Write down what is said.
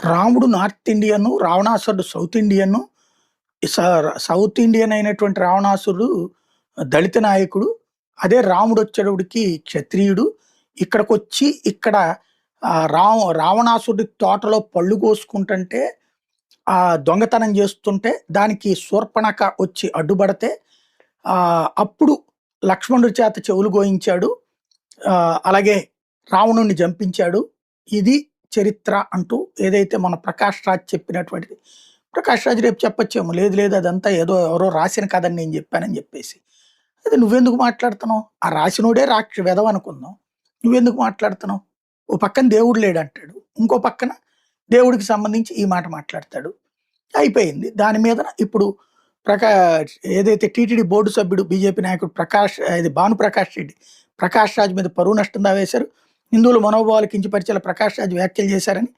రాముడు north Indian, రావణాసురుడు south Indian. South Indian అయినటువంటి రావణాసురుడు దళిత నాయకుడు. అదే రాముడొచ్చేటప్పటికి క్షత్రియుడు. ఇక్కడికొచ్చి ఇక్కడ రావణాసురుడి తోటలో పళ్ళు కోసుకుంటుంటే, దొంగతనం చేస్తుంటే దానికి శూర్పణఖ వచ్చి అడ్డుపడితే, అప్పుడు లక్ష్మణుడి చేత చెవులు గోయించాడు. అలాగే రావణుడిని చంపించాడు. ఇది చరిత్ర అంటూ ఏదైతే మన ప్రకాష్ రాజ్ చెప్పినటువంటిది. ప్రకాష్ రాజ్ రేపు చెప్పొచ్చేమో, లేదు లేదు అదంతా ఏదో ఎవరో రాసిన కథని నేను చెప్పానని చెప్పేసి. అయితే నువ్వెందుకు మాట్లాడుతున్నావు? ఆ రాసినోడే వెధవ అనుకుందాం. నువ్వెందుకు మాట్లాడుతున్నావు? ఓ పక్కన దేవుడు లేడంటాడు. ఇంకో పక్కన దేవుడికి సంబంధించి ఈ మాట మాట్లాడతాడు. అయిపోయింది. దాని మీద ఇప్పుడు ఏదైతే టీటీడీ బోర్డు సభ్యుడు బీజేపీ నాయకుడు భానుప్రకాష్ రెడ్డి ప్రకాష్ రాజ్ మీద పరువు నష్టం దావేశారు. హిందువుల మనోభావాలు కించపరిచేలా ప్రకాష్ రాజ్ వ్యాఖ్యలు చేశారని